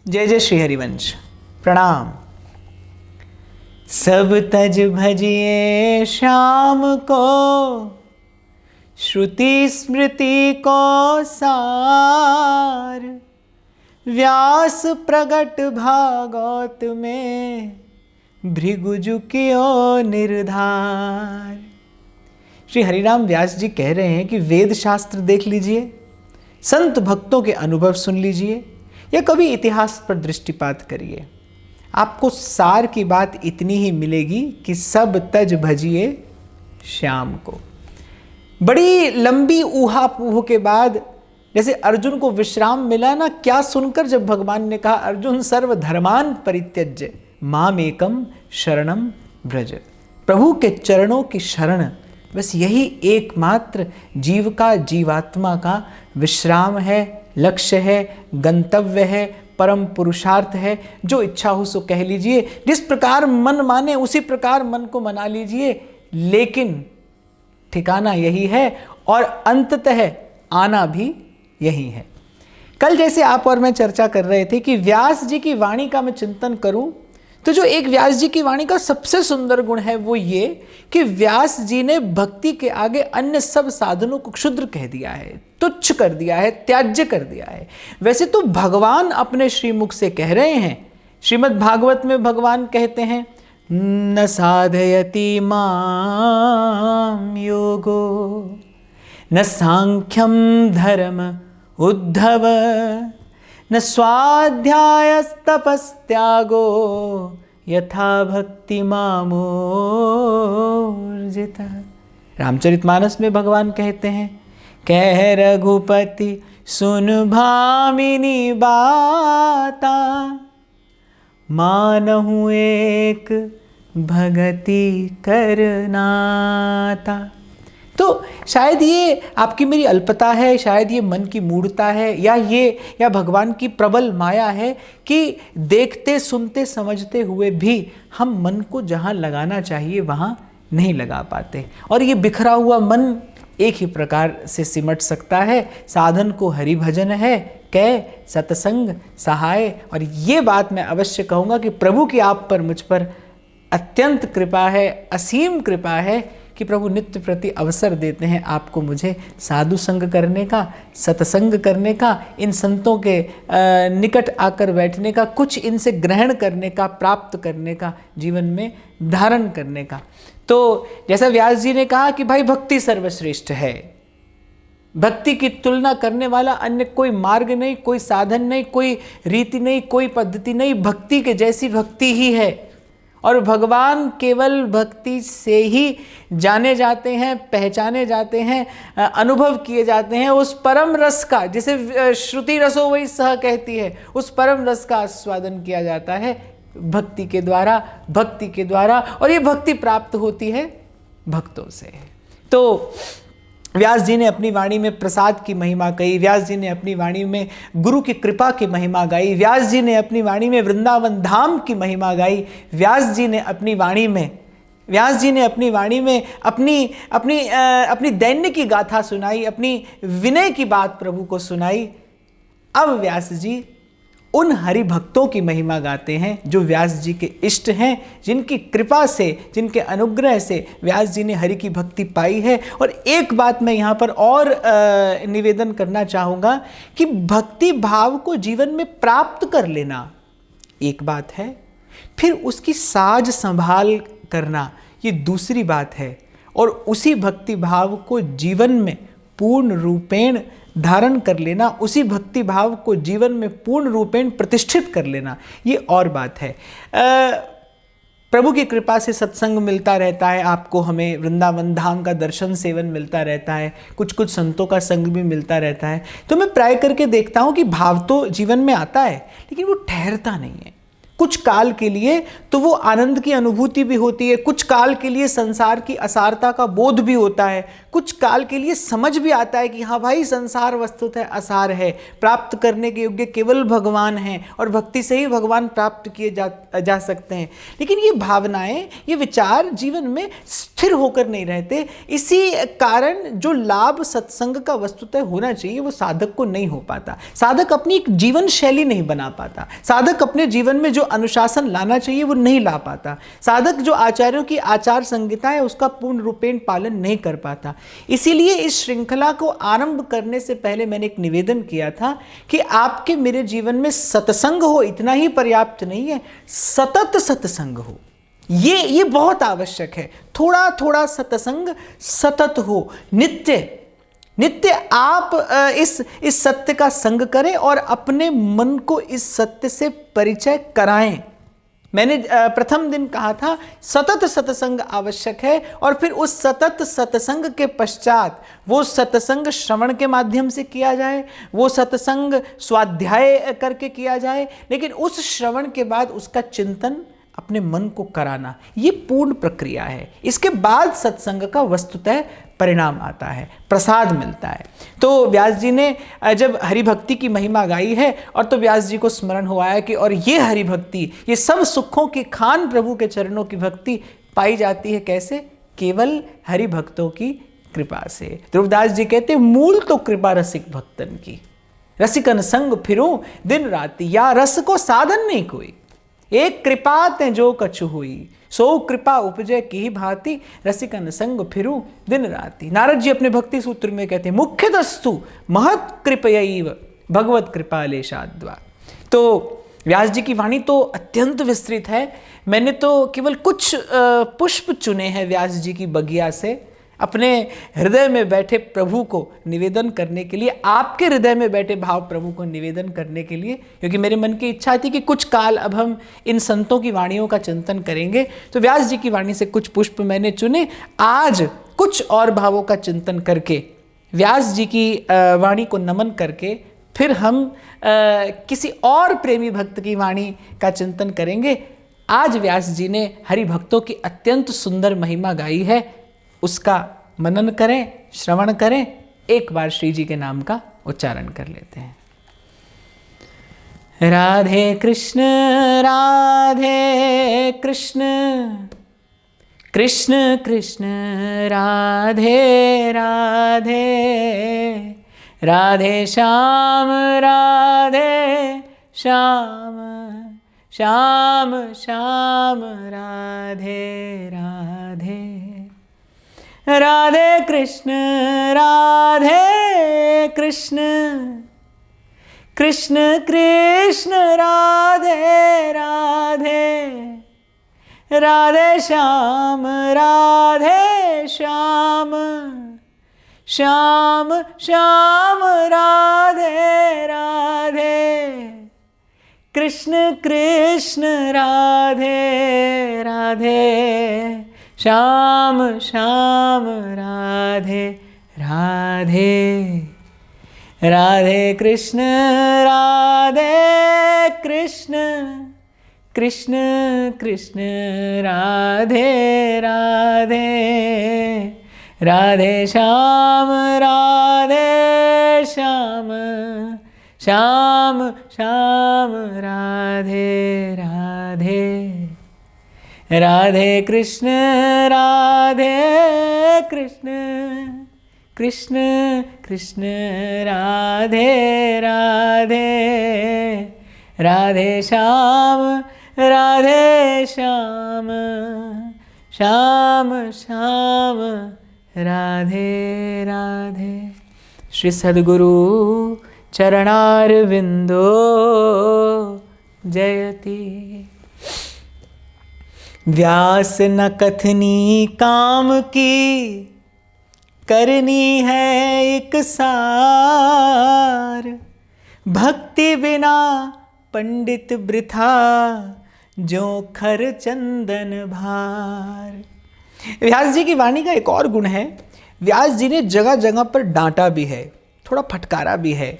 जय जय श्री हरिवंश। प्रणाम। सब तज भजिए श्याम को, श्रुति स्मृति को सार। व्यास प्रगट भागवत में, भृगुजु कियो निर्धार। श्री हरिराम व्यास जी कह रहे हैं कि वेद शास्त्र देख लीजिए, संत भक्तों के अनुभव सुन लीजिए, या कभी इतिहास पर दृष्टिपात करिए। आपको सार की बात इतनी ही मिलेगी कि सब तज भजिए श्याम को। बड़ी लंबी ऊहापोह के बाद जैसे अर्जुन को विश्राम मिला ना, क्या सुनकर जब भगवान ने कहा अर्जुन सर्व धर्मान परित्यज्य माम एकम शरणम व्रज। प्रभु के चरणों की शरण, बस यही एकमात्र जीव का, जीवात्मा का विश्राम है, लक्ष्य है, गंतव्य है, परम पुरुषार्थ है। जो इच्छा हो सो कह लीजिए, जिस प्रकार मन माने उसी प्रकार मन को मना लीजिए, लेकिन ठिकाना यही है और अंततः आना भी यही है। कल जैसे आप और मैं चर्चा कर रहे थे कि व्यास जी की वाणी का मैं चिंतन करूं, तो जो एक व्यास जी की वाणी का सबसे सुंदर गुण है वो ये कि व्यास जी ने भक्ति के आगे अन्य सब साधनों को क्षुद्र कह दिया है, तुच्छ कर दिया है, त्याज्य कर दिया है। वैसे तो भगवान अपने श्रीमुख से कह रहे हैं, श्रीमद् भागवत में भगवान कहते हैं न साधयति माम योगो न सांख्यम धर्म उद्धव न स्वाध्यायस्तपस्त्यागो यथा भक्ति मामोर्जित। रामचरितमानस में भगवान कहते हैं कह रघुपति सुन भामिनी बाता, मानहु एक भगति करनाता। तो शायद ये आपकी मेरी अल्पता है, शायद ये मन की मूढ़ता है, या भगवान की प्रबल माया है कि देखते सुनते समझते हुए भी हम मन को जहाँ लगाना चाहिए वहाँ नहीं लगा पाते। और ये बिखरा हुआ मन एक ही प्रकार से सिमट सकता है, साधन को हरि भजन है, कै सत्संग सहाय। और ये बात मैं अवश्य कहूँगा कि प्रभु की आप पर, मुझ पर अत्यंत कृपा है, असीम कृपा है कि प्रभु नित्य प्रति अवसर देते हैं आपको मुझे साधु संग करने का, सत्संग करने का, इन संतों के निकट आकर बैठने का, कुछ इनसे ग्रहण करने का, प्राप्त करने का, जीवन में धारण करने का। तो जैसा व्यास जी ने कहा कि भाई भक्ति सर्वश्रेष्ठ है, भक्ति की तुलना करने वाला अन्य कोई मार्ग नहीं, कोई साधन नहीं, कोई रीति नहीं, कोई पद्धति नहीं, भक्ति के जैसी भक्ति ही है। और भगवान केवल भक्ति से ही जाने जाते हैं, पहचाने जाते हैं, अनुभव किए जाते हैं। उस परम रस का, जिसे श्रुति रसो वही सह कहती है, उस परम रस का आस्वादन किया जाता है भक्ति के द्वारा, भक्ति के द्वारा। और ये भक्ति प्राप्त होती है भक्तों से। तो व्यास जी ने अपनी वाणी में प्रसाद की महिमा कही, व्यास जी ने अपनी वाणी में गुरु की कृपा की महिमा गाई, व्यास जी ने अपनी वाणी में वृंदावन धाम की महिमा गाई, व्यास जी ने अपनी वाणी में अपनी दैन्य की गाथा सुनाई, अपनी विनय की बात प्रभु को सुनाई। अब व्यास जी उन हरि भक्तों की महिमा गाते हैं जो व्यास जी के इष्ट हैं, जिनकी कृपा से, जिनके अनुग्रह से व्यास जी ने हरि की भक्ति पाई है। और एक बात मैं यहाँ पर और निवेदन करना चाहूँगा कि भक्ति भाव को जीवन में प्राप्त कर लेना एक बात है, फिर उसकी साज संभाल करना ये दूसरी बात है, और उसी भक्ति भाव को जीवन में पूर्ण रूपेण धारण कर लेना, उसी भक्ति भाव को जीवन में पूर्ण रूपेण प्रतिष्ठित कर लेना ये और बात है। प्रभु की कृपा से सत्संग मिलता रहता है आपको, हमें वृंदावन धाम का दर्शन सेवन मिलता रहता है, कुछ कुछ संतों का संग भी मिलता रहता है। तो मैं प्राय करके देखता हूँ कि भाव तो जीवन में आता है, लेकिन वो ठहरता नहीं है, कुछ काल के लिए तो वो आनंद की अनुभूति भी होती है, कुछ काल के लिए संसार की असारता का बोध भी होता है, कुछ काल के लिए समझ भी आता है कि हाँ भाई संसार वस्तुतः असार है, प्राप्त करने के योग्य केवल भगवान हैं और भक्ति से ही भगवान प्राप्त किए जा सकते हैं। लेकिन ये भावनाएं, ये विचार जीवन में स्थिर होकर नहीं रहते। इसी कारण जो लाभ सत्संग का वस्तुतः होना चाहिए वो साधक को नहीं हो पाता। साधक अपनी एक जीवन शैली नहीं बना पाता, साधक अपने जीवन में जो अनुशासन लाना चाहिए वो नहीं ला पाता, साधक जो आचार्यों की आचार संहिता है उसका पूर्ण रूपेण पालन नहीं कर पाता। इसीलिए इस श्रृंखला को आरंभ करने से पहले मैंने एक निवेदन किया था कि आपके मेरे जीवन में सत्संग हो इतना ही पर्याप्त नहीं है, सतत सत्संग हो, ये बहुत आवश्यक है। थोड़ा थोड़ा सत्संग सतत हो, नित्य आप इस सत्य का संग करें और अपने मन को इस सत्य से परिचय कराएं। मैंने प्रथम दिन कहा था सतत सत्संग आवश्यक है, और फिर उस सतत सत्संग के पश्चात वो सत्संग श्रवण के माध्यम से किया जाए, वो सत्संग स्वाध्याय करके किया जाए, लेकिन उस श्रवण के बाद उसका चिंतन अपने मन को कराना, ये पूर्ण प्रक्रिया है। इसके बाद सत्संग का वस्तुतः परिणाम आता है, प्रसाद मिलता है। तो व्यास जी ने जब हरि भक्ति की महिमा गाई है और तो व्यास जी को स्मरण हुआ है कि और ये हरि भक्ति, ये सब सुखों की खान प्रभु के चरणों की भक्ति पाई जाती है कैसे? केवल हरि भक्तों की कृपा से। ध्रुवदास जी कहते मूल तो कृपा रसिक भक्तन की, रसिकन संग फिरूं दिन राति, या रस को साधन नहीं कोई, एक कृपा ते जो कछु हुई, सो कृपा उपजय की भांति, रसिकन संग फिरूं दिन राति। नारद जी अपने भक्ति सूत्र में कहते हैं मुख्यतस्तु महत् कृपयैव भगवत कृपालेशाद्वा। तो व्यास जी की वाणी तो अत्यंत विस्तृत है। मैंने तो केवल कुछ पुष्प चुने हैं व्यास जी की बगिया से, अपने हृदय में बैठे प्रभु को निवेदन करने के लिए, आपके हृदय में बैठे भाव प्रभु को निवेदन करने के लिए, क्योंकि मेरे मन की इच्छा थी कि कुछ काल अब हम इन संतों की वाणियों का चिंतन करेंगे। तो व्यास जी की वाणी से कुछ पुष्प मैंने चुने। आज कुछ और भावों का चिंतन करके, व्यास जी की वाणी को नमन करके, फिर हम किसी और प्रेमी भक्त की वाणी का चिंतन करेंगे। आज व्यास जी ने हरि भक्तों की अत्यंत सुंदर महिमा गाई है, उसका मनन करें, श्रवण करें। एक बार श्री जी के नाम का उच्चारण कर लेते हैं। राधे कृष्ण कृष्ण कृष्ण राधे राधे, राधे श्याम श्याम श्याम राधे राधे, राधे कृष्ण कृष्ण कृष्ण राधे राधे, राधे श्याम श्याम श्याम राधे राधे, कृष्ण कृष्ण राधे राधे, श्याम श्याम राधे राधे, राधे कृष्ण कृष्ण कृष्ण राधे राधे, राधे श्याम श्याम श्याम राधे राधे, राधे कृष्ण कृष्ण कृष्ण राधे राधे, राधे श्याम श्याम श्याम राधे राधे। श्री सद्गुरु चरणारविंदो जयति। व्यास न कथनी काम की, करनी है एक सार, भक्ति बिना पंडित वृथा, जो खर चंदन भार। व्यास जी की वाणी का एक और गुण है, व्यास जी ने जगह जगह पर डांटा भी है, थोड़ा फटकारा भी है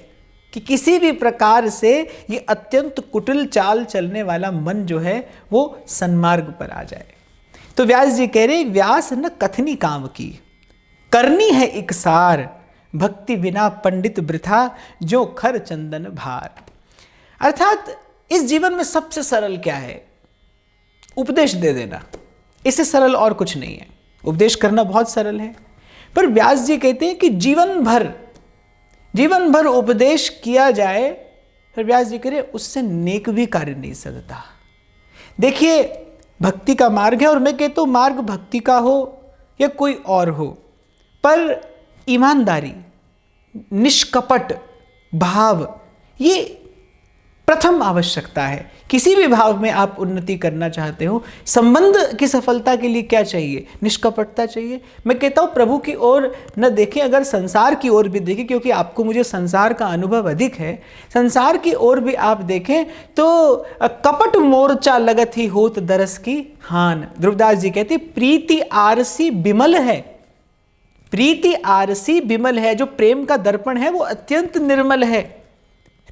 कि किसी भी प्रकार से ये अत्यंत कुटिल चाल चलने वाला मन जो है वो सन्मार्ग पर आ जाए। तो व्यास जी कह रहे, व्यास न कथनी काम की, करनी है इकसार, भक्ति बिना पंडित वृथा, जो खर चंदन भार। अर्थात इस जीवन में सबसे सरल क्या है? उपदेश दे देना। इससे सरल और कुछ नहीं है। उपदेश करना बहुत सरल है, पर व्यास जी कहते हैं कि जीवन भर उपदेश किया जाए, फिर व्यास जी कह रहे उससे नेक भी कार्य नहीं सदता। देखिए, भक्ति का मार्ग है, और मैं कहता हूँ मार्ग भक्ति का हो या कोई और हो, पर ईमानदारी, निष्कपट भाव, ये प्रथम आवश्यकता है। किसी भी भाव में आप उन्नति करना चाहते हो, संबंध की सफलता के लिए क्या चाहिए? निष्कपटता चाहिए। मैं कहता हूँ प्रभु की ओर न देखें, अगर संसार की ओर भी देखें, क्योंकि आपको मुझे संसार का अनुभव अधिक है, संसार की ओर भी आप देखें तो कपट मोर्चा लगत ही होत दरस की हान। ध्रुवदास जी कहते प्रीति आरसी बिमल है, प्रीति आरसी बिमल है, जो प्रेम का दर्पण है वो अत्यंत निर्मल है।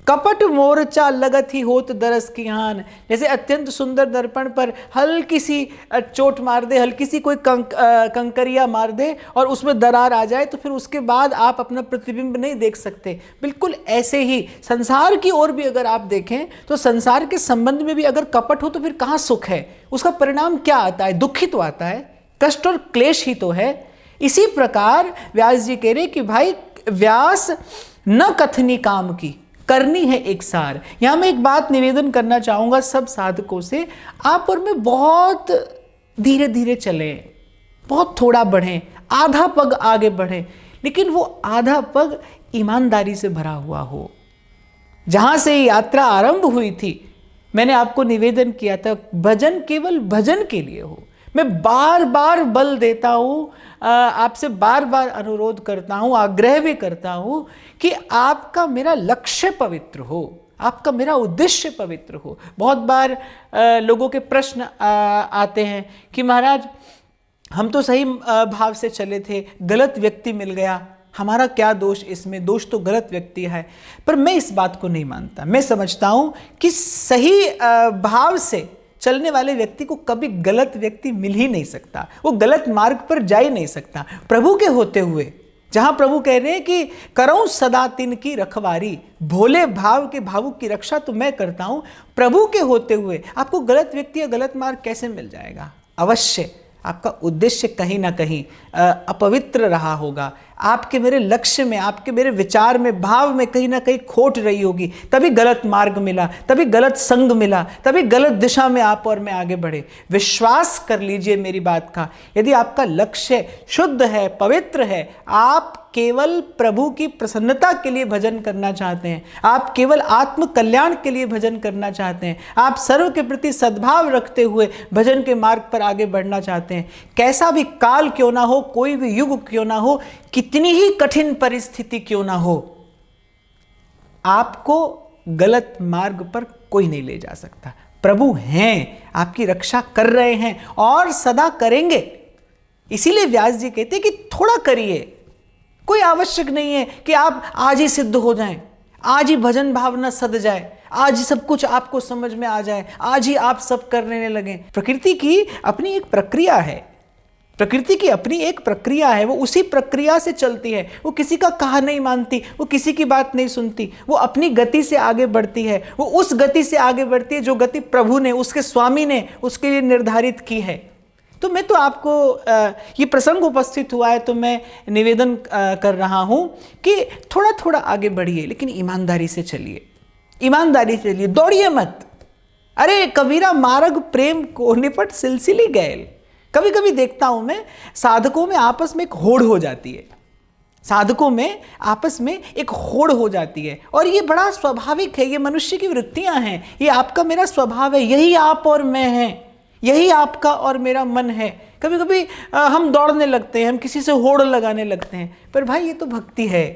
कपट मोर्चा लगत ही होत दरस की हान, जैसे अत्यंत सुंदर दर्पण पर हल्की सी चोट मार दे, हल्की सी कोई कंकरिया मार दे और उसमें दरार आ जाए, तो फिर उसके बाद आप अपना प्रतिबिंब नहीं देख सकते। बिल्कुल ऐसे ही संसार की ओर भी अगर आप देखें तो संसार के संबंध में भी अगर कपट हो तो फिर कहाँ सुख है? उसका परिणाम क्या आता है? दुखी तो आता है, कष्ट और क्लेश ही तो है। इसी प्रकार व्यास जी कह रहे कि भाई व्यास न कथनी काम की, करनी है एक सार। यहां मैं एक बात निवेदन करना चाहूंगा सब साधकों से, आप और मैं बहुत धीरे धीरे चलें, बहुत थोड़ा बढ़ें, आधा पग आगे बढ़ें, लेकिन वो आधा पग ईमानदारी से भरा हुआ हो। जहां से यात्रा आरंभ हुई थी, मैंने आपको निवेदन किया था, भजन केवल भजन के लिए हो। मैं बार बार बल देता हूँ, आपसे बार बार अनुरोध करता हूँ, आग्रह भी करता हूँ कि आपका मेरा लक्ष्य पवित्र हो, आपका मेरा उद्देश्य पवित्र हो। बहुत बार लोगों के प्रश्न आते हैं कि महाराज हम तो सही भाव से चले थे, गलत व्यक्ति मिल गया, हमारा क्या दोष इसमें? दोष तो गलत व्यक्ति है। पर मैं इस बात को नहीं मानता। मैं समझता हूँ कि सही भाव से चलने वाले व्यक्ति को कभी गलत व्यक्ति मिल ही नहीं सकता, वो गलत मार्ग पर जा ही नहीं सकता। प्रभु के होते हुए, जहां प्रभु कह रहे हैं कि करऊं सदा तिन की रखवारी, भोले भाव के भावुक की रक्षा तो मैं करता हूं, प्रभु के होते हुए आपको गलत व्यक्ति या गलत मार्ग कैसे मिल जाएगा? अवश्य आपका उद्देश्य कहीं ना कहीं अपवित्र रहा होगा, आपके मेरे लक्ष्य में, आपके मेरे विचार में, भाव में कहीं ना कहीं खोट रही होगी, तभी गलत मार्ग मिला, तभी गलत संग मिला, तभी गलत दिशा में आप और मैं आगे बढ़े। विश्वास कर लीजिए मेरी बात का, यदि आपका लक्ष्य शुद्ध है, पवित्र है, आप केवल प्रभु की प्रसन्नता के लिए भजन करना चाहते हैं, आप केवल आत्म कल्याण के लिए भजन करना चाहते हैं, आप सर्व के प्रति सद्भाव रखते हुए भजन के मार्ग पर आगे बढ़ना चाहते हैं, कैसा भी काल क्यों ना हो, कोई भी युग क्यों ना हो, कितनी ही कठिन परिस्थिति क्यों ना हो, आपको गलत मार्ग पर कोई नहीं ले जा सकता। प्रभु हैं, आपकी रक्षा कर रहे हैं और सदा करेंगे। इसीलिए व्यास जी कहते हैं कि थोड़ा करिए, कोई आवश्यक नहीं है कि आप आज ही सिद्ध हो जाएं, आज ही भजन भावना सद जाए, आज ही सब कुछ आपको समझ में आ जाए, आज ही आप सब करने लगे। प्रकृति की अपनी एक प्रक्रिया है, प्रकृति की अपनी एक प्रक्रिया है, वो उसी प्रक्रिया से चलती है, वो किसी का कहा नहीं मानती, वो किसी की बात नहीं सुनती, वो अपनी गति से आगे बढ़ती है, वो उस गति से आगे बढ़ती है जो गति प्रभु ने, उसके स्वामी ने उसके लिए निर्धारित की है। तो मैं तो आपको ये प्रसंग उपस्थित हुआ है तो मैं निवेदन कर रहा हूं कि थोड़ा थोड़ा आगे बढ़िए, लेकिन ईमानदारी से चलिए, ईमानदारी से चलिए, दौड़िए मत। अरे कबीरा मार्ग प्रेम को निपट सिलसिली गैल। कभी कभी देखता हूं मैं साधकों में आपस में एक होड़ हो जाती है, साधकों में आपस में एक होड़ हो जाती है, और ये बड़ा स्वाभाविक है, ये मनुष्य की वृत्तियां हैं, ये आपका मेरा स्वभाव है, यही आप और मैं हैं, यही आपका और मेरा मन है। कभी कभी हम दौड़ने लगते हैं, हम किसी से होड़ लगाने लगते हैं, पर भाई ये तो भक्ति है,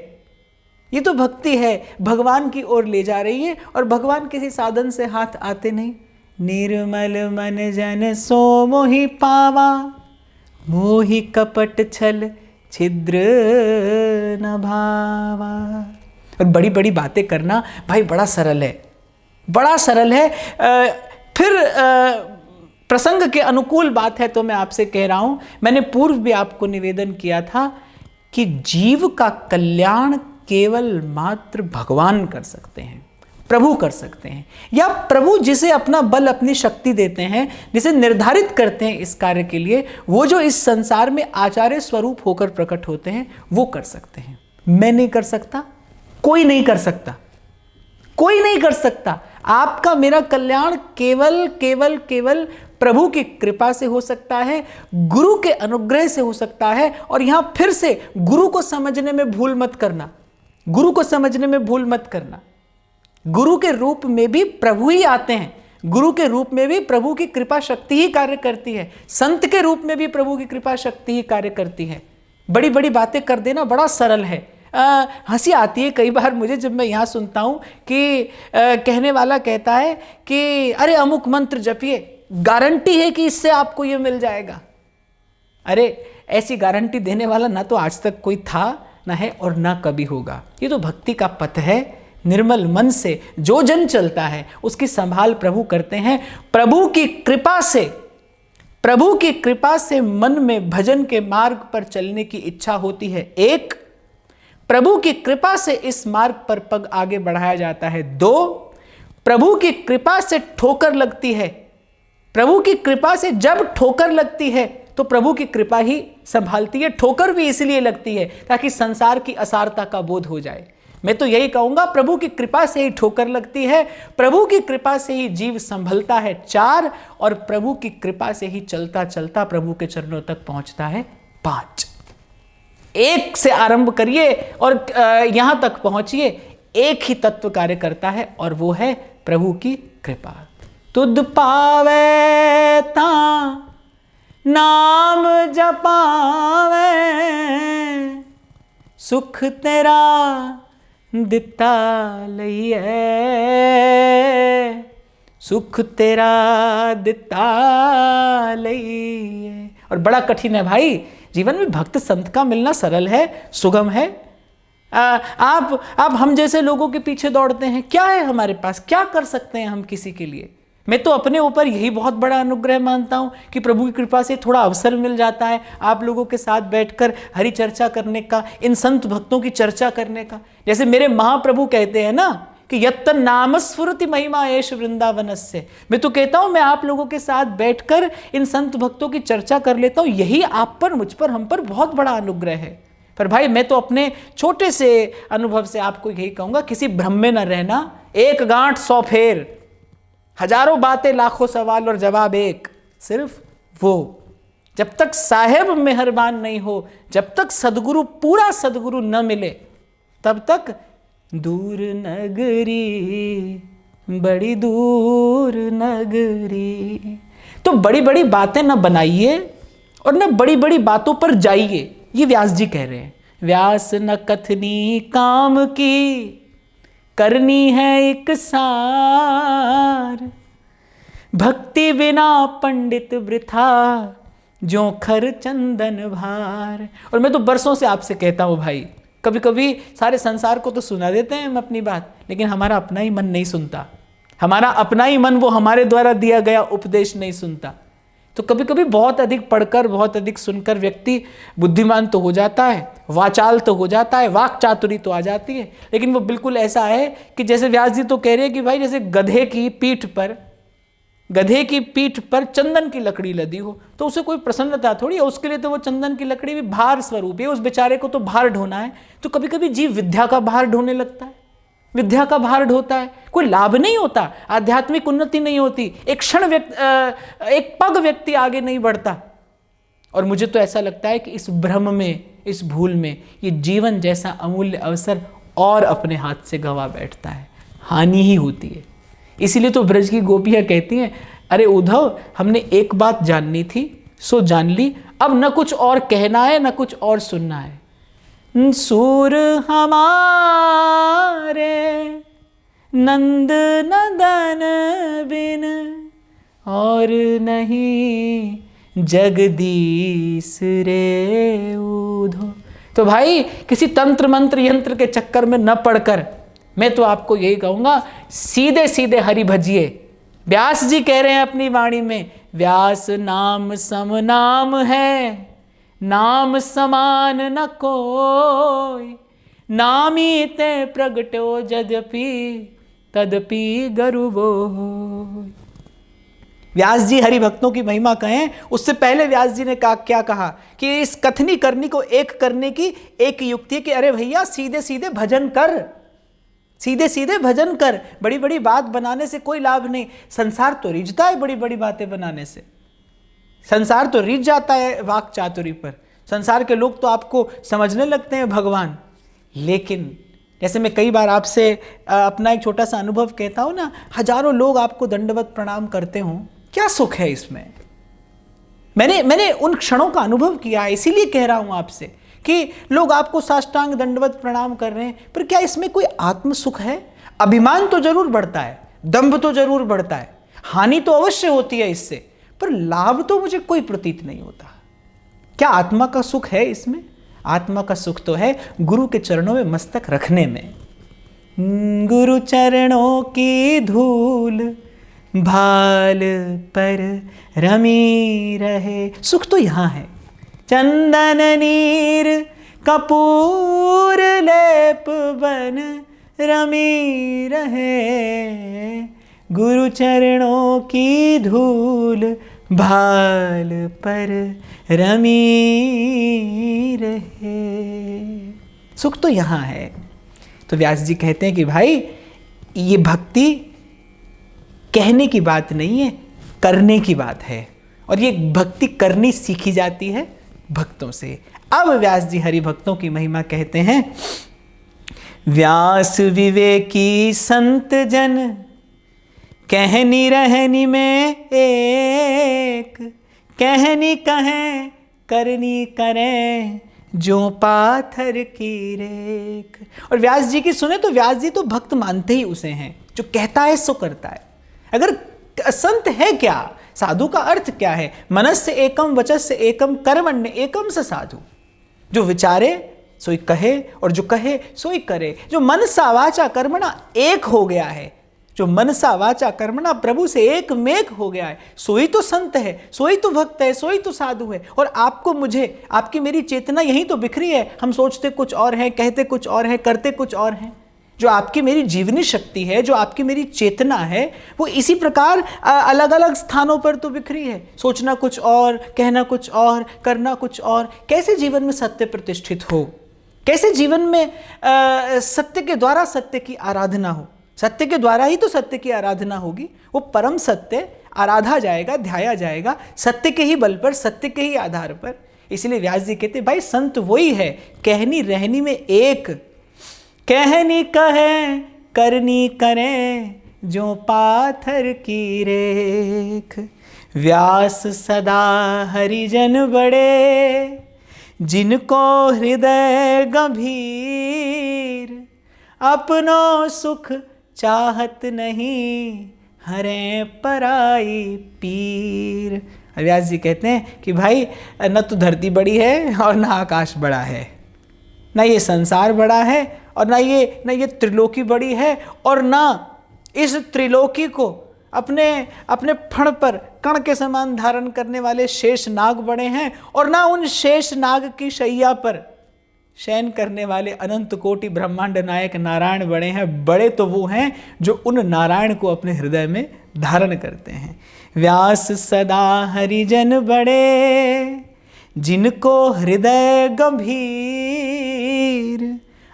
ये तो भक्ति है, भगवान की ओर ले जा रही है, और भगवान किसी साधन से हाथ आते नहीं। निर्मल मन जन सो मोहि पावा, मोहि कपट छल छिद्र न भावा। और बड़ी बड़ी बातें करना भाई बड़ा सरल है, बड़ा सरल है। फिर प्रसंग के अनुकूल बात है तो मैं आपसे कह रहा हूं, मैंने पूर्व भी आपको निवेदन किया था कि जीव का कल्याण केवल मात्र भगवान कर सकते हैं, प्रभु कर सकते हैं, या प्रभु जिसे अपना बल अपनी शक्ति देते हैं, जिसे निर्धारित करते हैं इस कार्य के लिए, वो जो इस संसार में आचार्य स्वरूप होकर प्रकट होते हैं वो कर सकते हैं। मैं नहीं कर सकता, कोई नहीं कर सकता, कोई नहीं कर सकता। आपका मेरा कल्याण केवल केवल केवल प्रभु की कृपा से हो सकता है, गुरु के अनुग्रह से हो सकता है। और यहां फिर से गुरु को समझने में भूल मत करना, गुरु को समझने में भूल मत करना। गुरु के रूप में भी प्रभु ही आते हैं, गुरु के रूप में भी प्रभु की कृपा शक्ति ही कार्य करती है, संत के रूप में भी प्रभु की कृपा शक्ति ही कार्य करती है। बड़ी बड़ी बातें कर देना बड़ा सरल है। हंसी आती है कई बार मुझे जब मैं यहाँ सुनता हूँ कि कहने वाला कहता है कि अरे अमुक मंत्र जपिए, गारंटी है कि इससे आपको ये मिल जाएगा। अरे ऐसी गारंटी देने वाला ना तो आज तक कोई था, ना है और ना कभी होगा। ये तो भक्ति का पथ है। निर्मल मन से जो जन चलता है उसकी संभाल प्रभु करते हैं। प्रभु की कृपा से, प्रभु की कृपा से मन में भजन के मार्ग पर चलने की इच्छा होती है। एक, प्रभु की कृपा से इस मार्ग पर पग आगे बढ़ाया जाता है। दो, प्रभु की कृपा से ठोकर लगती है। प्रभु की कृपा से जब ठोकर लगती है तो प्रभु की कृपा ही संभालती है। ठोकर भी इसलिए लगती है ताकि संसार की असारता का बोध हो जाए। मैं तो यही कहूंगा, प्रभु की कृपा से ही ठोकर लगती है, प्रभु की कृपा से ही जीव संभलता है। चार, और प्रभु की कृपा से ही चलता चलता प्रभु के चरणों तक पहुंचता है। पांच। एक से आरंभ करिए और यहां तक पहुंचिए। एक ही तत्व कार्य करता है और वो है प्रभु की कृपा। तुद पावे ता नाम जपावे, सुख तेरा दिता लईए, सुख तेरा दिता लईए। और बड़ा कठिन है भाई, जीवन में भक्त संत का मिलना सरल है, सुगम है। आप हम जैसे लोगों के पीछे दौड़ते हैं, क्या है हमारे पास, क्या कर सकते हैं हम किसी के लिए। मैं तो अपने ऊपर यही बहुत बड़ा अनुग्रह मानता हूं कि प्रभु की कृपा से थोड़ा अवसर मिल जाता है आप लोगों के साथ बैठकर हरि चर्चा करने का, इन संत भक्तों की चर्चा करने का। जैसे मेरे महाप्रभु कहते हैं ना कि यत्त नाम स्फुरति महिमा एष वृंदावनस्य। मैं तो कहता हूं मैं आप लोगों के साथ बैठकर इन संत भक्तों की चर्चा कर लेता हूं, यही आप पर, मुझ पर, हम पर बहुत बड़ा अनुग्रह है। पर भाई मैं तो अपने छोटे से अनुभव से आपको यही कहूंगा, किसी भ्रम में न रहना। एक गांठ सौ फेर, हजारों बातें लाखों सवाल और जवाब एक, सिर्फ वो जब तक साहेब मेहरबान नहीं हो, जब तक सदगुरु, पूरा सदगुरु न मिले, तब तक दूर नगरी, बड़ी दूर नगरी। तो बड़ी बड़ी बातें न बनाइए और न बड़ी बड़ी बातों पर जाइए। ये व्यास जी कह रहे हैं। व्यास न कथनी काम की, करनी है एक सार, भक्ति बिना पंडित वृथा, जो खर चंदन भार। और मैं तो बरसों से आपसे कहता हूं भाई, कभी कभी सारे संसार को तो सुना देते हैं हम अपनी बात, लेकिन हमारा अपना ही मन नहीं सुनता। हमारा अपना ही मन वो हमारे द्वारा दिया गया उपदेश नहीं सुनता। तो कभी कभी बहुत अधिक पढ़कर, बहुत अधिक सुनकर व्यक्ति बुद्धिमान तो हो जाता है, वाचाल तो हो जाता है, वाक चातुरी तो आ जाती है, लेकिन वो बिल्कुल ऐसा है कि जैसे व्यास जी तो कह रहे हैं कि भाई जैसे गधे की पीठ पर चंदन की लकड़ी लदी हो तो उसे कोई प्रसन्नता थोड़ी है। उसके लिए तो वो चंदन की लकड़ी भी भार स्वरूप है, उस बेचारे को तो भार ढोना है। तो कभी कभी जीव विद्या का भार ढोने लगता है, विद्या का भार ढोता है, कोई लाभ नहीं होता, आध्यात्मिक उन्नति नहीं होती, एक पग व्यक्ति आगे नहीं बढ़ता। और मुझे तो ऐसा लगता है कि इस भ्रम में, इस भूल में ये जीवन जैसा अमूल्य अवसर और अपने हाथ से गवा बैठता है, हानि ही होती है। इसीलिए तो ब्रज की गोपियां कहती हैं, अरे उद्धव हमने एक बात जाननी थी सो जान ली, अब न कुछ और कहना है न कुछ और सुनना है। सूर हमारे नंद नदन बिन और नहीं जगदीश रे उधो। तो भाई किसी तंत्र मंत्र यंत्र के चक्कर में न पड़कर मैं तो आपको यही कहूँगा, सीधे सीधे हरि भजिए। व्यास जी कह रहे हैं अपनी वाणी में, व्यास नाम सम नाम है, नाम समान न कोई, नामी ते प्रगटो यद्यपि तदपि गर्वो। व्यास जी हरि भक्तों की महिमा कहें, उससे पहले व्यास जी ने क्या कहा कि इस कथनी करनी को एक करने की एक युक्ति है कि अरे भैया सीधे सीधे भजन कर, सीधे सीधे भजन कर, बड़ी बड़ी बात बनाने से कोई लाभ नहीं। संसार तो रिझता है बड़ी बड़ी बातें बनाने से, संसार तो रिझ जाता है वाक चातुरी पर। संसार के लोग तो आपको समझने लगते हैं भगवान। लेकिन जैसे मैं कई बार आपसे अपना एक छोटा सा अनुभव कहता हूं ना, हजारों लोग आपको दंडवत प्रणाम करते हों, क्या सुख है इसमें? मैंने उन क्षणों का अनुभव किया है, इसीलिए कह रहा हूं आपसे कि लोग आपको साष्टांग दंडवत प्रणाम कर रहे हैं, पर क्या इसमें कोई आत्म सुख है? अभिमान तो जरूर बढ़ता है, दंभ तो जरूर बढ़ता है, हानि तो अवश्य होती है इससे, पर लाभ तो मुझे कोई प्रतीत नहीं होता। क्या आत्मा का सुख है इसमें? आत्मा का सुख तो है गुरु के चरणों में मस्तक रखने में। गुरु चरणों की धूल भाल पर रमी रहे, सुख तो यहाँ है। चंदन नीर कपूर लेप बन रमी रहे, गुरु चरणों की धूल भाल पर रमी रहे, सुख तो यहाँ है। तो व्यास जी कहते हैं कि भाई ये भक्ति कहने की बात नहीं है, करने की बात है, और ये भक्ति करनी सीखी जाती है भक्तों से। अब व्यास जी हरि भक्तों की महिमा कहते हैं, व्यास विवेकी संत जन कहनी रहनी में एक, कहनी कहें करनी करें जो पाथर की रेख। और व्यास जी की सुने तो व्यास जी तो भक्त मानते ही उसे हैं जो कहता है सो करता है। अगर संत है क्या, साधु का अर्थ क्या है? मनस्य एकम वचस्य एकम कर्मण्य एकम स साधु, जो विचारे सोई कहे और जो कहे सोई करे। जो मनसा वाचा कर्मणा एक हो गया है, जो मनसा वाचा कर्मणा प्रभु से एक मेघ हो गया है, सोई तो संत है, सोई तो भक्त है, सोई तो साधु है। और आपको मुझे, आपकी मेरी चेतना यहीं तो बिखरी है। हम सोचते कुछ और है, कहते कुछ और है, करते कुछ और हैं। जो आपकी मेरी जीवनी शक्ति है, जो आपकी मेरी चेतना है, वो इसी प्रकार अलग अलग स्थानों पर तो बिखरी है। सोचना कुछ और, कहना कुछ और, करना कुछ और। कैसे जीवन में सत्य प्रतिष्ठित हो? कैसे जीवन में सत्य के द्वारा सत्य की आराधना हो? सत्य के द्वारा ही तो सत्य की आराधना होगी। वो परम सत्य आराधा जाएगा, ध्याया जाएगा सत्य के ही बल पर, सत्य के ही आधार पर। इसलिए व्यास जी कहते भाई संत वही है कहनी रहनी में एक, कहनी कहे करनी करें जो पाथर की रेख। व्यास सदा हरिजन बड़े जिनको हृदय गंभीर, अपनो सुख चाहत नहीं हरे पराई पीर। व्यास जी कहते हैं कि भाई न तो धरती बड़ी है और न आकाश बड़ा है, न ये संसार बड़ा है और न ये त्रिलोकी बड़ी है, और न इस त्रिलोकी को अपने फण पर कण के समान धारण करने वाले शेष नाग बड़े हैं, और ना उन शेष नाग की शैया पर शयन करने वाले अनंत कोटि ब्रह्मांड नायक नारायण बड़े हैं। बड़े तो वो हैं जो उन नारायण को अपने हृदय में धारण करते हैं। व्यास सदा हरिजन बड़े जिनको हृदय गंभीर,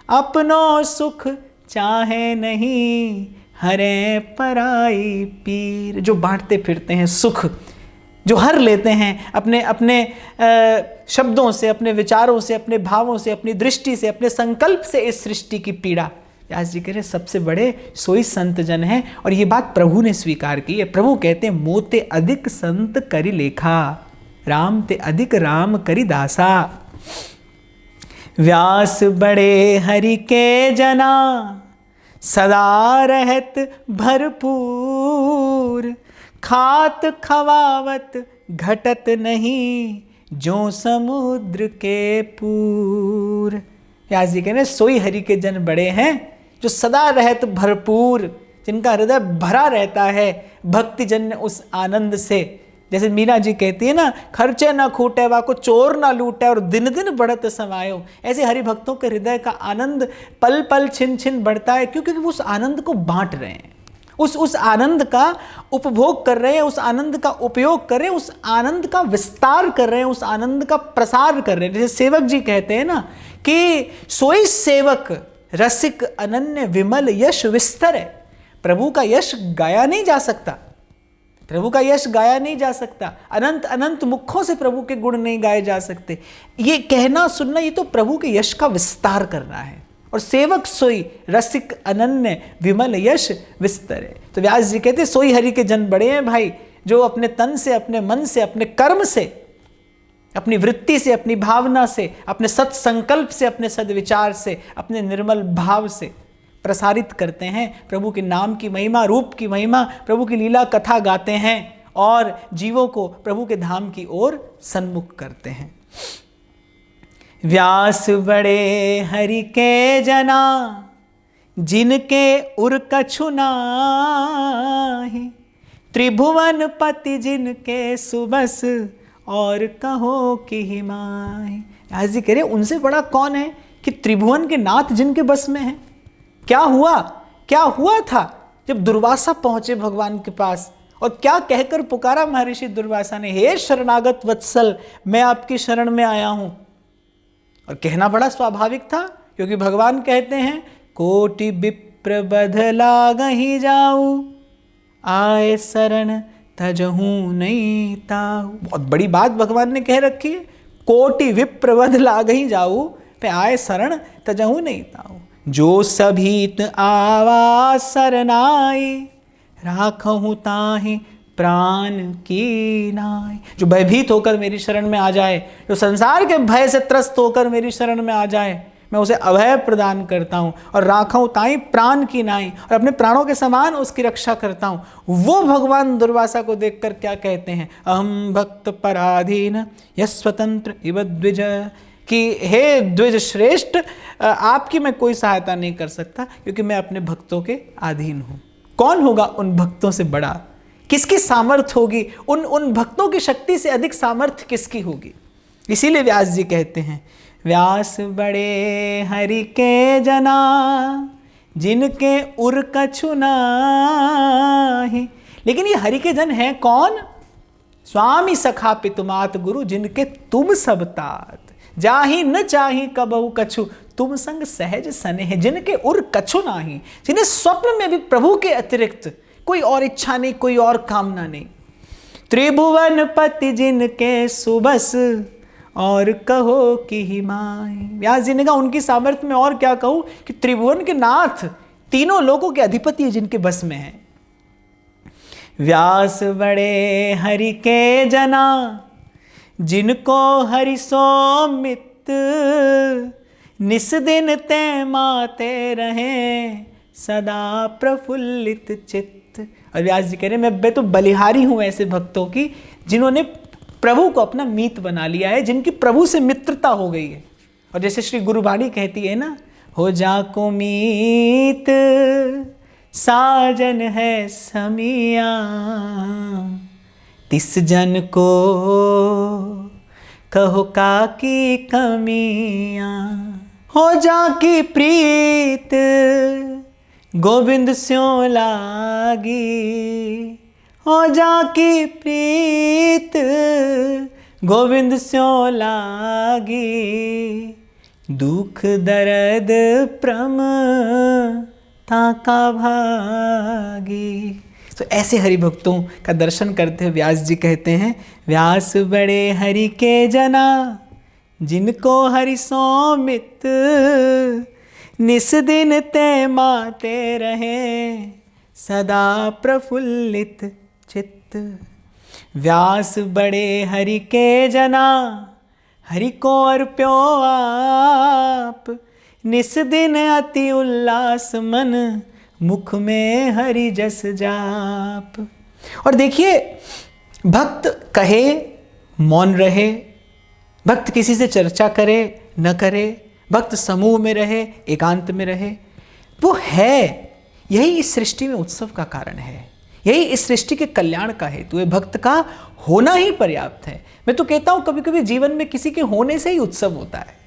अपनो सुख चाहे नहीं हरे पराई पीर। जो बांटते फिरते हैं सुख, जो हर लेते हैं अपने शब्दों से, अपने विचारों से, अपने भावों से, अपनी दृष्टि से, अपने संकल्प से इस सृष्टि की पीड़ा, व्यास जी कह रहे सबसे बड़े सोई संत जन हैं। और ये बात प्रभु ने स्वीकार की है। प्रभु कहते हैं मोते अधिक संत करि लेखा, राम ते अधिक राम करि दासा। व्यास बड़े हरि के जना सदा रहत भरपूर, खात खवावत घटत नहीं जो समुद्र के पूर। व्यास जी कह रहे सोई हरि के जन बड़े हैं जो सदा रहत भरपूर, जिनका हृदय भरा रहता है भक्ति जन्य उस आनंद से। जैसे मीना जी कहती है ना, खर्चे ना खूटे वा को चोर ना लूटे और दिन दिन बढ़त समायो। ऐसे हरि भक्तों के हृदय का आनंद पल पल छिन छिन बढ़ता है, क्योंकि वो उस आनंद को बांट रहे हैं, उस आनंद का उपभोग कर रहे हैं, उस आनंद का उपयोग कर रहे हैं, उस आनंद का विस्तार कर रहे हैं, उस आनंद का प्रसार कर रहे हैं। जैसे सेवक जी कहते हैं ना कि सोई सेवक रसिक अनन्य विमल यश विस्तर है। प्रभु का यश गाया नहीं जा सकता, प्रभु का यश गाया नहीं जा सकता, अनंत अनंत मुखों से प्रभु के गुण नहीं गाए जा सकते। ये कहना सुनना, ये तो प्रभु के यश का विस्तार करना है। और सेवक सोई रसिक अनन्य विमल यश विस्तर है। तो व्यास जी कहते सोई हरि के जन बड़े हैं भाई, जो अपने तन से, अपने मन से, अपने कर्म से, अपनी वृत्ति से, अपनी भावना से, अपने सत्संकल्प से, अपने सद्विचार से, अपने निर्मल भाव से प्रसारित करते हैं प्रभु के नाम की महिमा, रूप की महिमा, प्रभु की लीला कथा गाते हैं और जीवों को प्रभु के धाम की ओर सन्मुख करते हैं। व्यास बड़े हरि के जना, जिनके उर कछु नाहि, त्रिभुवन पति जिनके सुबस, और कहो कि हिमाहि। व्यास जी कह रहे उनसे बड़ा कौन है कि त्रिभुवन के नाथ जिनके बस में है। क्या हुआ था जब दुर्वासा पहुंचे भगवान के पास, और क्या कहकर पुकारा महर्षि दुर्वासा ने, हे शरणागत वत्सल, मैं आपकी शरण में आया हूं। और कहना बड़ा स्वाभाविक था, क्योंकि भगवान कहते हैं कोटि विप्र बध लागहि जाऊ, आए शरण तजहू नहीं ताऊ। बहुत बड़ी बात भगवान ने कह रखी है, कोटि विप्र बध लागहि जाऊ, पे आए शरण तजहू नहीं ताऊ। जो सभीत आवा सरनाई, राखहु ताहि प्राण की नाई। जो भयभीत होकर मेरी शरण में आ जाए, जो संसार के भय से त्रस्त होकर मेरी शरण में आ जाए, मैं उसे अभय प्रदान करता हूँ और राखहु ताहि प्राण की नाई, और अपने प्राणों के समान उसकी रक्षा करता हूँ। वो भगवान दुर्वासा को देखकर क्या कहते हैं, अहम भक्त पराधीन यस्वतंत्र इव द्विज, कि हे द्विज श्रेष्ठ, आपकी मैं कोई सहायता नहीं कर सकता, क्योंकि मैं अपने भक्तों के अधीन हूँ। कौन होगा उन भक्तों से बड़ा, किसकी सामर्थ्य होगी, उन भक्तों की शक्ति से अधिक सामर्थ्य किसकी होगी। इसीलिए व्यास जी कहते हैं व्यास बड़े हरि के जना, जिनके उर कछु नाहि। लेकिन ये हरि के जन हैं कौन, स्वामी सखा पितुमात गुरु, जिनके तुम सब तात, जाहि न चाहि कबहु कछु, तुम संग सहज सनेह। जिनके उर कछु नाही, जिन्हें स्वप्न में भी प्रभु के अतिरिक्त कोई और इच्छा नहीं, कोई और कामना नहीं। त्रिभुवन पति जिनके सुबस, और कहो कि हिमाय। व्यास जी ने कहा उनकी सामर्थ्य में और क्या कहूं कि त्रिभुवन के नाथ, तीनों लोगों के अधिपति जिनके बस में है। व्यास बड़े हरि के जना, जिनको हरि सो मित, निस दिन ते माते रहे, सदा प्रफुल्लित चित्त। और व्यास जी कह रहे मैं तो बलिहारी हूं ऐसे भक्तों की, जिन्होंने प्रभु को अपना मीत बना लिया है, जिनकी प्रभु से मित्रता हो गई है। और जैसे श्री गुरुवाणी कहती है ना, हो जाको मीत साजन है समिया, तिस जन को कहो काकी कमियां। हो जाकी प्रीत गोविंद स्यों लागी, हो जाकी प्रीत गोविंद स्यों लागी, दुख दर्द प्रम ताका भागी। तो ऐसे हरि भक्तों का दर्शन करते हुए व्यास जी कहते हैं व्यास बड़े हरि के जना, जिनको हरि सो मित, निस दिन ते माते रहे, सदा प्रफुल्लित चित्त। व्यास बड़े हरि के जना, हरि को अर्प्यो आप, निस दिन अति उल्लास मन, मुख में हरि जस जाप। और देखिए, भक्त कहे मौन रहे, भक्त किसी से चर्चा करे न करे, भक्त समूह में रहे एकांत में रहे, वो है। यही इस सृष्टि में उत्सव का कारण है, यही इस सृष्टि के कल्याण का हेतु है। भक्त का होना ही पर्याप्त है। मैं तो कहता हूं कभी कभी जीवन में किसी के होने से ही उत्सव होता है,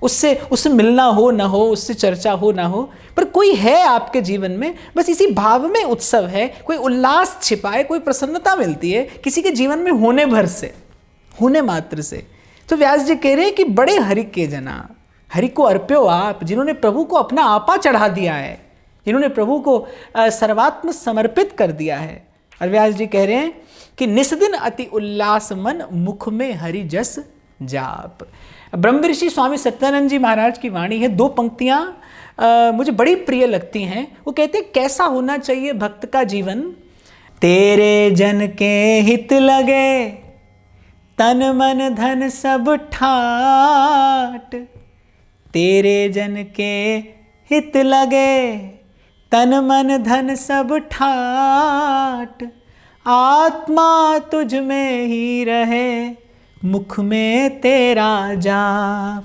उससे मिलना हो ना हो, उससे चर्चा हो ना हो, पर कोई है आपके जीवन में, बस इसी भाव में उत्सव है, कोई उल्लास छिपा है, कोई प्रसन्नता मिलती है किसी के जीवन में होने भर से, होने मात्र से। तो व्यास जी कह रहे हैं कि बड़े हरि के जना, हरि को अर्प्यो आप, जिन्होंने प्रभु को अपना आपा चढ़ा दिया है, जिन्होंने प्रभु को सर्वात्म समर्पित कर दिया है। और व्यास जी कह रहे हैं कि निस्दिन अति उल्लास मन, मुख में हरि जस जाप। ब्रह्म ऋषि स्वामी सत्यानंद जी महाराज की वाणी है, 2 पंक्तियां मुझे बड़ी प्रिय लगती हैं। वो कहते हैं कैसा होना चाहिए भक्त का जीवन। तेरे जन के हित लगे, तन मन धन सब ठाट। तेरे जन के हित लगे, तन मन धन सब ठाट। आत्मा तुझ में ही रहे, मुख में तेरा जाप।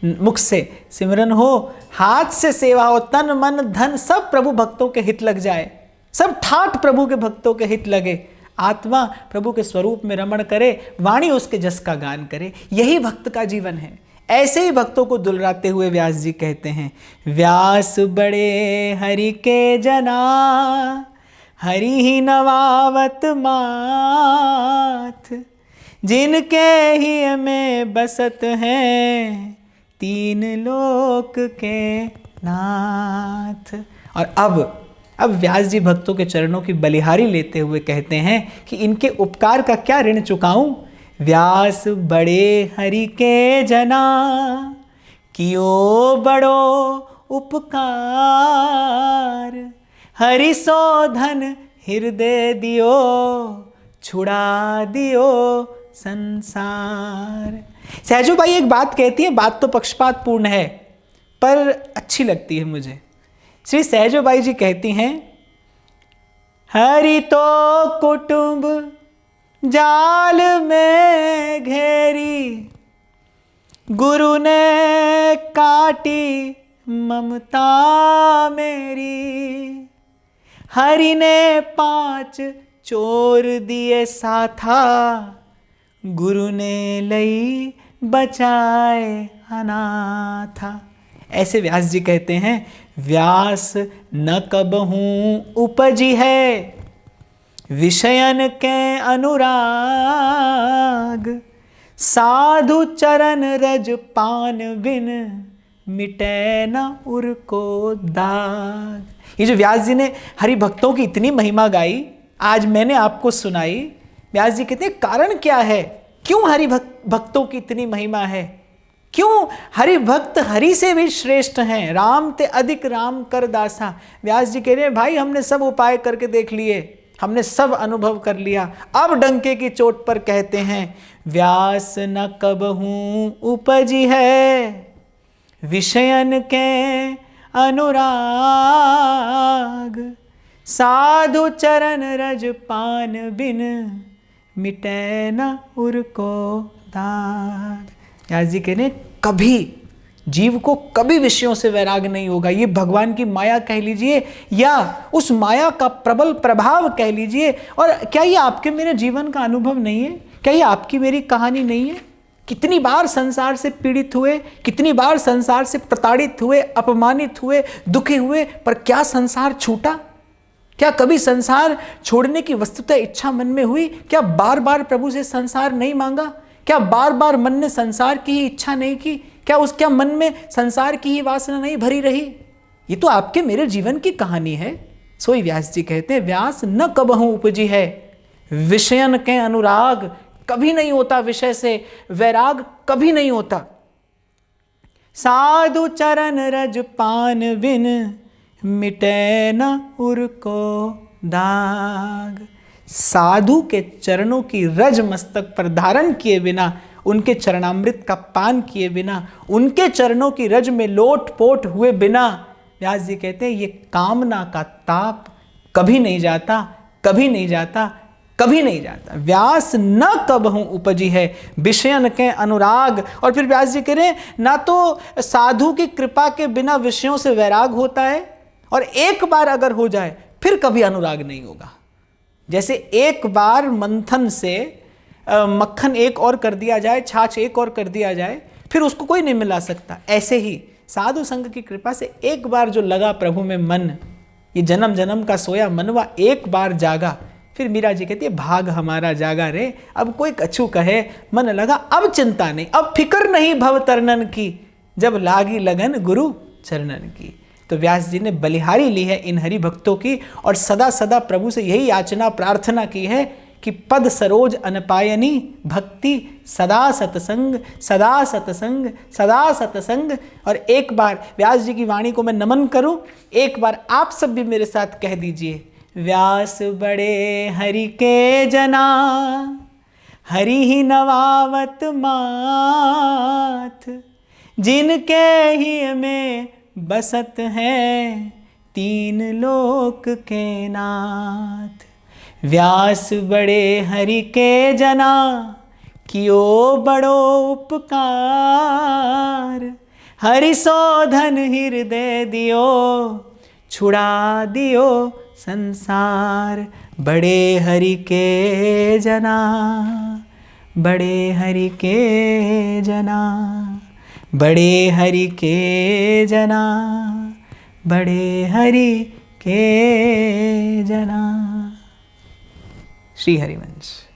मुख से सिमरन हो, हाथ से सेवा हो, तन मन धन सब प्रभु भक्तों के हित लग जाए, सब ठाट प्रभु के भक्तों के हित लगे। आत्मा प्रभु के स्वरूप में रमण करे, वाणी उसके जस का गान करे। यही भक्त का जीवन है। ऐसे ही भक्तों को दुलराते हुए व्यास जी कहते हैं, व्यास बड़े हरि के जना, हरि ही नवावत माथ। जिनके ही में बसत हैं, 3 लोक के नाथ। और अब व्यास जी भक्तों के चरणों की बलिहारी लेते हुए कहते हैं कि इनके उपकार का क्या ऋण चुकाऊं। व्यास बड़े हरि के जना, कियो बड़ो उपकार। हरि सो धन हृदय दियो, छुड़ा दियो संसार। सहजो बाई एक बात कहती है, बात तो पक्षपात पूर्ण है पर अच्छी लगती है मुझे। श्री सहजो बाई जी कहती हैं, हरि तो कुटुंब जाल में घेरी, गुरु ने काटी ममता मेरी। हरि ने 5 चोर दिए साथा, गुरु ने लई बचाए अनाथा। ऐसे व्यास जी कहते हैं, व्यास न कबहूँ उपजी है, विषयन के अनुराग। साधु चरण रज पान बिन, मिटे न उर को दाग। ये जो व्यास जी ने हरि भक्तों की इतनी महिमा गाई, आज मैंने आपको सुनाई। व्यास जी कहते हैं कारण क्या है, क्यों हरि भक्तों की इतनी महिमा है, क्यों हरि भक्त हरि से भी श्रेष्ठ हैं। राम ते अधिक राम कर दासा। व्यास जी कह रहे हैं, भाई हमने सब उपाय करके देख लिए, हमने सब अनुभव कर लिया, अब डंके की चोट पर कहते हैं, व्यास न कबहूँ उपजी है, विषयन के अनुराग। साधु चरण रज पान बिन, मिटे न उर को दाग। व्यास जी कह रहे कभी जीव को कभी विषयों से वैराग नहीं होगा। ये भगवान की माया कह लीजिए या उस माया का प्रबल प्रभाव कह लीजिए। और क्या ये आपके मेरे जीवन का अनुभव नहीं है? क्या ये आपकी मेरी कहानी नहीं है? कितनी बार संसार से पीड़ित हुए, कितनी बार संसार से प्रताड़ित हुए, अपमानित हुए, दुखी हुए, पर क्या संसार छूटा? क्या कभी संसार छोड़ने की वस्तुतः इच्छा मन में हुई? क्या बार बार प्रभु से संसार नहीं मांगा? क्या बार बार मन ने संसार की ही इच्छा नहीं की? क्या मन में संसार की ही वासना नहीं भरी रही? ये तो आपके मेरे जीवन की कहानी है। सोई व्यास जी कहते हैं, व्यास न कबहूँ उपजी है, विषयन के अनुराग। कभी नहीं होता विषय से वैराग, कभी नहीं होता। साधु चरण रज पान बिन, मिटे न उर को दाग। साधु के चरणों की रज मस्तक पर धारण किए बिना, उनके चरणामृत का पान किए बिना, उनके चरणों की रज में लोट-पोट हुए बिना, व्यास जी कहते हैं ये कामना का ताप कभी नहीं जाता, कभी नहीं जाता, कभी नहीं जाता। व्यास न कबहूँ उपजी है, विषयन के अनुराग। और फिर व्यास जी कह रहे हैं, ना तो साधु की कृपा के बिना विषयों से वैराग होता है, और एक बार अगर हो जाए फिर कभी अनुराग नहीं होगा। जैसे एक बार मंथन से मक्खन एक और कर दिया जाए, छाछ एक और कर दिया जाए, फिर उसको कोई नहीं मिला सकता, ऐसे ही साधु संघ की कृपा से एक बार जो लगा प्रभु में मन, ये जन्म जन्म का सोया मनवा एक बार जागा, फिर मीरा जी कहती है भाग हमारा जागा रे, अब कोई कछु कहे मन लगा, अब चिंता नहीं, अब फिक्र नहीं भव तरनन की, जब लागी लगन गुरु चरणन की। तो व्यास जी ने बलिहारी ली है इन हरि भक्तों की, और सदा सदा प्रभु से यही याचना प्रार्थना की है कि पद सरोज अनपायनी भक्ति सदा सतसंग, सदा सतसंग, सदा सतसंग। और एक बार व्यास जी की वाणी को मैं नमन करूं, एक बार आप सब भी मेरे साथ कह दीजिए, व्यास बड़े हरि के जना, हरि ही नवावत माथ, जिनके ही में बसत हैं तीन लोक के नाथ। व्यास बड़े हरि के जना, कियो बड़ो उपकार, हरि शोधन हृदय दियो, छुड़ा दियो संसार। बड़े हरि के जना, बड़े हरि के जना, बड़े हरि के जना, बड़े हरि के जना। श्री हरिवंश।